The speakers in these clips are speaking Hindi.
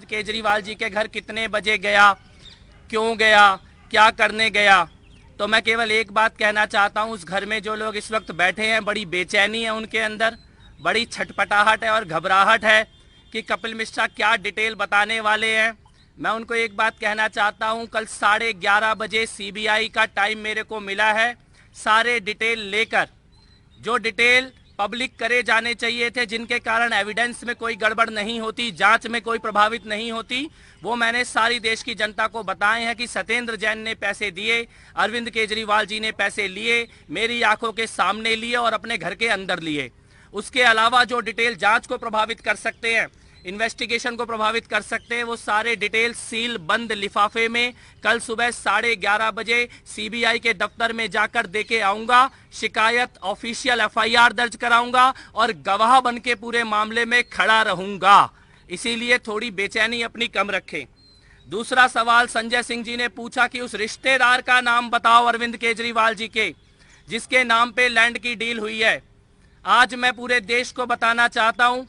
केजरीवाल जी के घर कितने बजे गया, क्यों गया, क्या करने गया, तो मैं केवल एक बात कहना चाहता हूं, उस घर में जो लोग इस वक्त बैठे हैं, बड़ी बेचैनी है उनके अंदर, बड़ी छटपटाहट है और घबराहट है कि कपिल मिश्रा क्या डिटेल बताने वाले हैं। मैं उनको एक बात कहना चाहता हूं, कल 11:30 बजे सीबीआई का टाइम मेरे को मिला है। सारे डिटेल लेकर, जो डिटेल पब्लिक करे जाने चाहिए थे, जिनके कारण एविडेंस में कोई गड़बड़ नहीं होती, जांच में कोई प्रभावित नहीं होती, वो मैंने सारी देश की जनता को बताए हैं कि सत्येंद्र जैन ने पैसे दिए, अरविंद केजरीवाल जी ने पैसे लिए, मेरी आंखों के सामने लिए और अपने घर के अंदर लिए। उसके अलावा जो डिटेल जांच को प्रभावित कर सकते हैं, इन्वेस्टिगेशन को प्रभावित कर सकते हैं, वो सारे डिटेल सील बंद लिफाफे में कल सुबह 11:30 बजे सीबीआई के दफ्तर में जाकर देके आऊंगा। शिकायत ऑफिशियल एफआईआर दर्ज कराऊंगा और गवाह बन के पूरे मामले में खड़ा रहूंगा। इसीलिए थोड़ी बेचैनी अपनी कम रखें। दूसरा सवाल संजय सिंह जी ने पूछा कि उस रिश्तेदार का नाम बताओ अरविंद केजरीवाल जी के, जिसके नाम पे लैंड की डील हुई है। आज मैं पूरे देश को बताना चाहता हूं,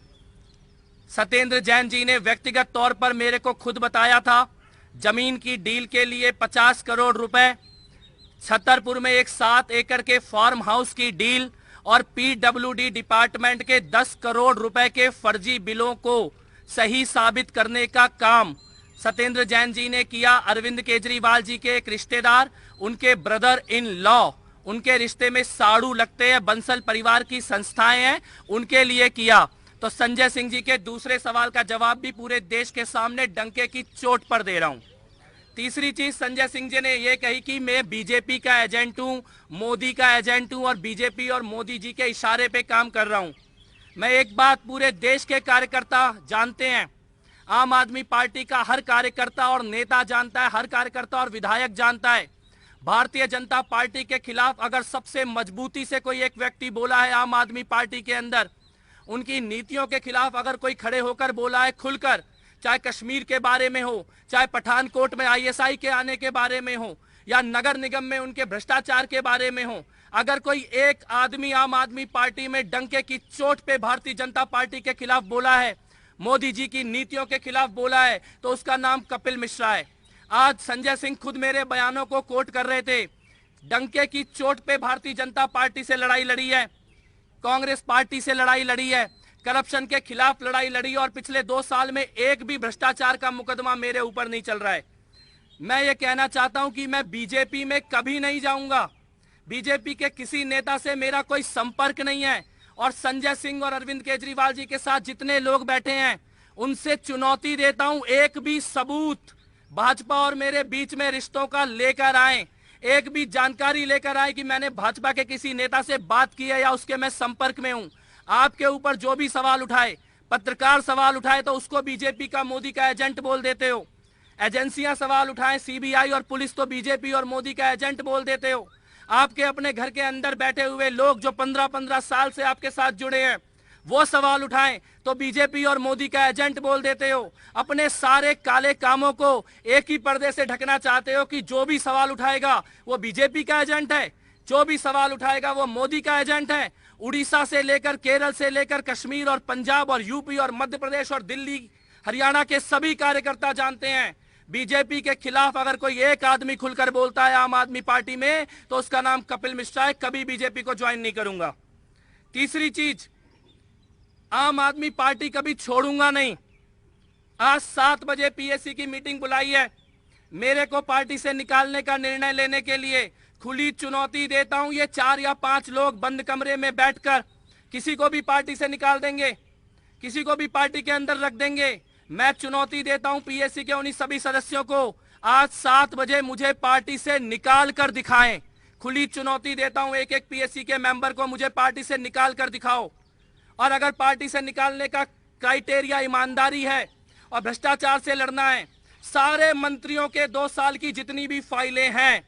सत्येंद्र जैन जी ने व्यक्तिगत तौर पर मेरे को खुद बताया था, जमीन की डील के लिए 50 करोड़ रुपए, छतरपुर में एक 7 एकड़ के फार्म हाउस की डील और पीडब्ल्यूडी डिपार्टमेंट के 10 करोड़ रुपए के फर्जी बिलों को सही साबित करने का काम सत्येंद्र जैन जी ने किया। अरविंद केजरीवाल जी के एक रिश्तेदार, उनके ब्रदर इन लॉ, उनके रिश्ते में साड़ू लगते हैं, बंसल परिवार की संस्थाएं हैं, उनके लिए किया। तो संजय सिंह जी के दूसरे सवाल का जवाब भी पूरे देश के सामने डंके की चोट पर दे रहा हूं। तीसरी चीज संजय सिंह जी ने यह कही कि मैं बीजेपी का एजेंट हूं, मोदी का एजेंट हूं और बीजेपी और मोदी जी के इशारे पे काम कर रहा हूं। मैं एक बात पूरे देश के कार्यकर्ता जानते हैं, आम आदमी पार्टी का हर कार्यकर्ता और नेता जानता है, हर कार्यकर्ता और विधायक जानता है, भारतीय जनता पार्टी के खिलाफ अगर सबसे मजबूती से कोई एक व्यक्ति बोला है आम आदमी पार्टी के अंदर, उनकी नीतियों के खिलाफ अगर कोई खड़े होकर बोला है खुलकर, चाहे कश्मीर के बारे में हो, चाहे पठानकोट में आईएसआई के आने के बारे में हो, या नगर निगम में उनके भ्रष्टाचार के बारे में हो, अगर कोई एक आदमी आम आदमी पार्टी में डंके की चोट पे भारतीय जनता पार्टी के खिलाफ बोला है, मोदी जी की नीतियों के खिलाफ बोला है, तो उसका नाम कपिल मिश्रा है। आज संजय सिंह खुद मेरे बयानों को कोट कर रहे थे। डंके की चोट पे भारतीय जनता पार्टी से लड़ाई लड़ी है, कांग्रेस पार्टी से लड़ाई लड़ी है, करप्शन के खिलाफ लड़ाई लड़ी और पिछले 2 साल में एक भी भ्रष्टाचार का मुकदमा मेरे ऊपर नहीं चल रहा है। मैं ये कहना चाहता हूं कि मैं बीजेपी में कभी नहीं जाऊंगा, बीजेपी के किसी नेता से मेरा कोई संपर्क नहीं है और संजय सिंह और अरविंद केजरीवाल जी के साथ जितने लोग बैठे हैं उनसे चुनौती देता हूं, एक भी सबूत भाजपा और मेरे बीच में रिश्तों का लेकर आए, एक भी जानकारी लेकर आए कि मैंने भाजपा के किसी नेता से बात की है या उसके मैं संपर्क में हूं। आपके ऊपर जो भी सवाल उठाए, पत्रकार सवाल उठाए तो उसको बीजेपी का मोदी का एजेंट बोल देते हो, एजेंसियां सवाल उठाएं सीबीआई और पुलिस तो बीजेपी और मोदी का एजेंट बोल देते हो। आपके अपने घर के अंदर बैठे हुए लोग जो 15-15 साल से आपके साथ जुड़े हैं वो सवाल उठाएं तो बीजेपी और मोदी का एजेंट बोल देते हो। अपने सारे काले कामों को एक ही पर्दे से ढकना चाहते हो कि जो भी सवाल उठाएगा वो बीजेपी का एजेंट है, जो भी सवाल उठाएगा वो मोदी का एजेंट है। उड़ीसा से लेकर केरल से लेकर कश्मीर और पंजाब और यूपी और मध्य प्रदेश और दिल्ली हरियाणा के सभी कार्यकर्ता जानते हैं, बीजेपी के खिलाफ अगर कोई एक आदमी खुलकर बोलता है आम आदमी पार्टी में तो उसका नाम कपिल मिश्रा है। कभी बीजेपी को ज्वाइन नहीं करूंगा। तीसरी चीज, आम आदमी पार्टी कभी छोड़ूंगा नहीं। आज 7 बजे पीएससी की मीटिंग बुलाई है, मेरे को पार्टी से निकालने का निर्णय लेने के लिए खुली चुनौती देता हूं। ये 4 या 5 लोग बंद कमरे में बैठकर किसी को भी पार्टी से निकाल देंगे, किसी को भी पार्टी के अंदर रख देंगे। मैं चुनौती देता हूं पीएससी के उन्हीं सभी सदस्यों को, आज 7 बजे मुझे पार्टी से निकाल कर दिखाएं। खुली चुनौती देता हूं एक एक पीएससी के मेंबर को, मुझे पार्टी से निकाल कर दिखाओ। और अगर पार्टी से निकालने का क्राइटेरिया ईमानदारी है और भ्रष्टाचार से लड़ना है, सारे मंत्रियों के 2 साल की जितनी भी फाइलें हैं,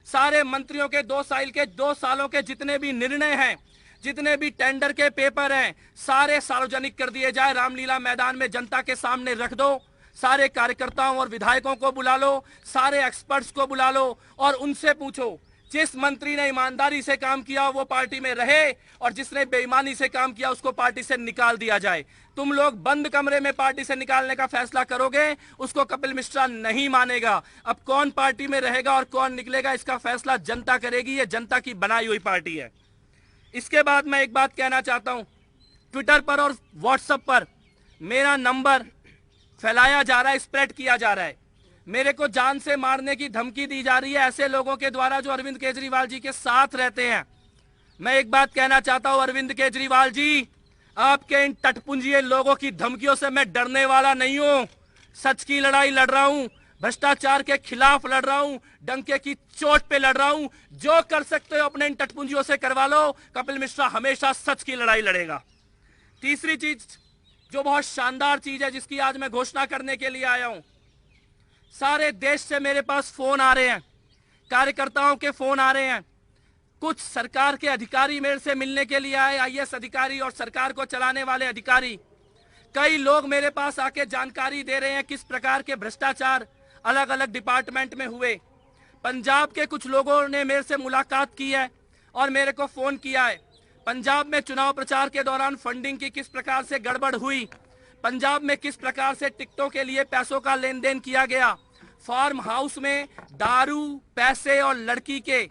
सारे मंत्रियों के 2 सालों के जितने भी निर्णय हैं, जितने भी टेंडर के पेपर हैं, सारे सार्वजनिक कर दिए जाए। रामलीला मैदान में जनता के सामने रख दो, सारे कार्यकर्ताओं और विधायकों को बुला लो, सारे एक्सपर्ट्स को बुला लो और उनसे पूछो जिस मंत्री ने ईमानदारी से काम किया वो पार्टी में रहे और जिसने बेईमानी से काम किया उसको पार्टी से निकाल दिया जाए। तुम लोग बंद कमरे में पार्टी से निकालने का फैसला करोगे, उसको कपिल मिश्रा नहीं मानेगा। अब कौन पार्टी में रहेगा और कौन निकलेगा इसका फैसला जनता करेगी। ये जनता की बनाई हुई पार्टी है। इसके बाद मैं एक बात कहना चाहता हूं, ट्विटर पर और व्हाट्सएप पर मेरा नंबर फैलाया जा रहा है, स्प्रेड किया जा रहा है। मेरे को जान से मारने की धमकी दी जा रही है ऐसे लोगों के द्वारा जो अरविंद केजरीवाल जी के साथ रहते हैं। मैं एक बात कहना चाहता हूं, अरविंद केजरीवाल जी, आपके इन टटपुंजिए लोगों की धमकियों से मैं डरने वाला नहीं हूं। सच की लड़ाई लड़ रहा हूं, भ्रष्टाचार के खिलाफ लड़ रहा हूं, डंके की चोट पे लड़ रहा हूं। जो कर सकते हो अपने इन टटपुंजियों से करवा लो। कपिल मिश्रा हमेशा सच की लड़ाई लड़ेगा। तीसरी चीज जो बहुत शानदार चीज है, जिसकी आज मैं घोषणा करने के लिए आया हूं, सारे देश से मेरे पास फोन आ रहे हैं, कार्यकर्ताओं के फोन आ रहे हैं। कुछ सरकार के अधिकारी मेरे से मिलने के लिए आए, आईएएस अधिकारी और सरकार को चलाने वाले अधिकारी। कई लोग मेरे पास आके जानकारी दे रहे हैं किस प्रकार के भ्रष्टाचार अलग अलग डिपार्टमेंट में हुए। पंजाब के कुछ लोगों ने मेरे से मुलाकात की है और मेरे को फोन किया है। पंजाब में चुनाव प्रचार के दौरान फंडिंग की किस प्रकार से गड़बड़ हुई, पंजाब में किस प्रकार से टिकटों के लिए पैसों का लेन देन किया गया, फार्म हाउस में दारू, पैसे और लड़की के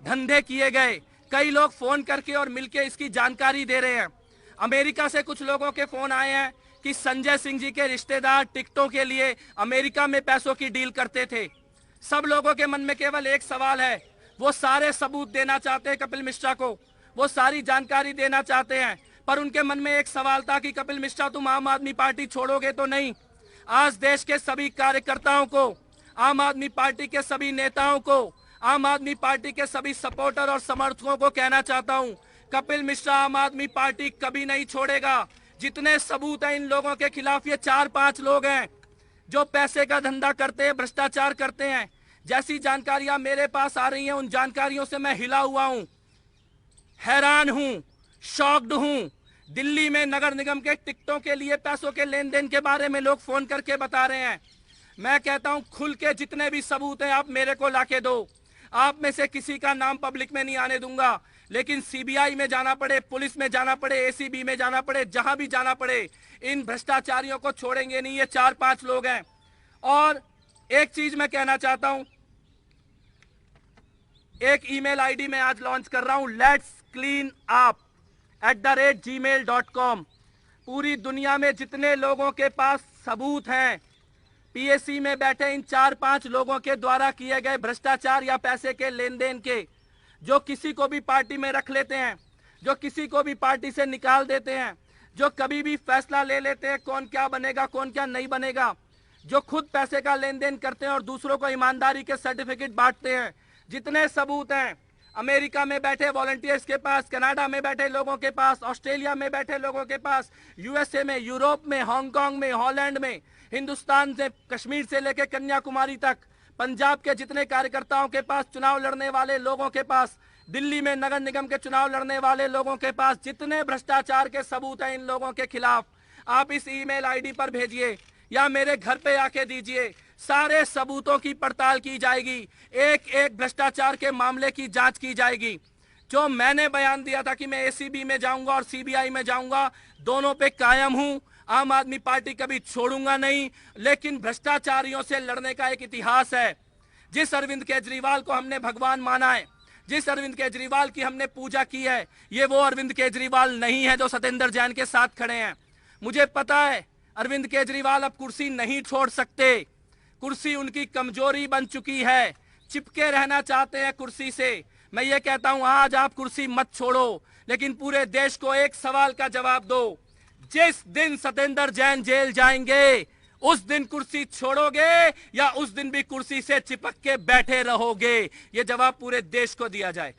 धंधे किए गए। कई लोग फोन करके और मिलके इसकी जानकारी दे रहे हैं। अमेरिका से कुछ लोगों के फोन आए हैं कि संजय सिंह जी के रिश्तेदार टिकटों के लिए अमेरिका में पैसों की डील करते थे। सब लोगों के मन में केवल एक सवाल है, वो सारे सबूत देना चाहते हैं कपिल मिश्रा को, वो सारी जानकारी देना चाहते हैं, पर उनके मन में एक सवाल था कि कपिल मिश्रा तुम आम आदमी पार्टी छोड़ोगे तो नहीं। आज देश के सभी कार्यकर्ताओं को, आम आदमी पार्टी के सभी नेताओं को, आम आदमी पार्टी के सभी सपोर्टर और समर्थकों को कहना चाहता हूं, कपिल मिश्रा आम आदमी पार्टी कभी नहीं छोड़ेगा। जितने सबूत हैं इन लोगों के खिलाफ, ये 4-5 लोग हैं जो पैसे का धंधा करते हैं, भ्रष्टाचार करते हैं। जैसी जानकारियां मेरे पास आ रही हैं उन जानकारियों से मैं हिला हुआ हूं, हैरान हूं, शॉक्ड हूं। दिल्ली में नगर निगम के टिकटों के लिए पैसों के लेन देन के बारे में लोग फोन करके बता रहे हैं। मैं कहता हूं खुल के जितने भी सबूत हैं आप मेरे को लाके दो। आप में से किसी का नाम पब्लिक में नहीं आने दूंगा, लेकिन सीबीआई में जाना पड़े, पुलिस में जाना पड़े, एसीबी में जाना पड़े, जहां भी जाना पड़े, इन भ्रष्टाचारियों को छोड़ेंगे नहीं। ये 4-5 लोग हैं। और एक चीज मैं कहना चाहता हूं, एक ईमेल आईडी मैं आज लॉन्च कर रहा हूं, letscleanup@gmail.com। पूरी दुनिया में जितने लोगों के पास सबूत हैं पीएससी में बैठे इन 4-5 लोगों के द्वारा किए गए भ्रष्टाचार या पैसे के लेन देन के, जो किसी को भी पार्टी में रख लेते हैं, जो किसी को भी पार्टी से निकाल देते हैं, जो कभी भी फैसला ले लेते हैं कौन क्या बनेगा कौन क्या नहीं बनेगा, जो खुद पैसे का लेन देन करते हैं और दूसरों को ईमानदारी के सर्टिफिकेट बांटते हैं। जितने सबूत हैं अमेरिका में बैठे वॉलंटियर्स के पास, कनाडा में बैठे लोगों के पास, ऑस्ट्रेलिया में बैठे लोगों के पास, यूएसए में, यूरोप में, हांगकांग में, हॉलैंड में, हिंदुस्तान से कश्मीर से लेकर कन्याकुमारी तक, पंजाब के जितने कार्यकर्ताओं के पास, चुनाव लड़ने वाले लोगों के पास, दिल्ली में नगर निगम के चुनाव लड़ने वाले लोगों के पास, जितने भ्रष्टाचार के सबूत हैं इन लोगों के खिलाफ, आप इस ईमेल आईडी पर भेजिए या मेरे घर पे आके दीजिए। सारे सबूतों की पड़ताल की जाएगी, एक एक भ्रष्टाचार के मामले की जांच की जाएगी। जो मैंने बयान दिया था कि मैं एसीबी में जाऊंगा और सीबीआई में जाऊंगा, दोनों पे कायम हूं। आम आदमी पार्टी कभी छोड़ूंगा नहीं, लेकिन भ्रष्टाचारियों से लड़ने का एक इतिहास है। जिस अरविंद केजरीवाल को हमने भगवान माना है, जिस अरविंद केजरीवाल की हमने पूजा की है, ये वो अरविंद केजरीवाल नहीं है जो सत्येंद्र जैन के साथ खड़े हैं। मुझे पता है अरविंद केजरीवाल अब कुर्सी नहीं छोड़ सकते, कुर्सी उनकी कमजोरी बन चुकी है, चिपके रहना चाहते हैं कुर्सी से। मैं ये कहता हूं आज आप कुर्सी मत छोड़ो, लेकिन पूरे देश को एक सवाल का जवाब दो, जिस दिन सत्येंद्र जैन जेल जाएंगे उस दिन कुर्सी छोड़ोगे या उस दिन भी कुर्सी से चिपक के बैठे रहोगे? ये जवाब पूरे देश को दिया जाए।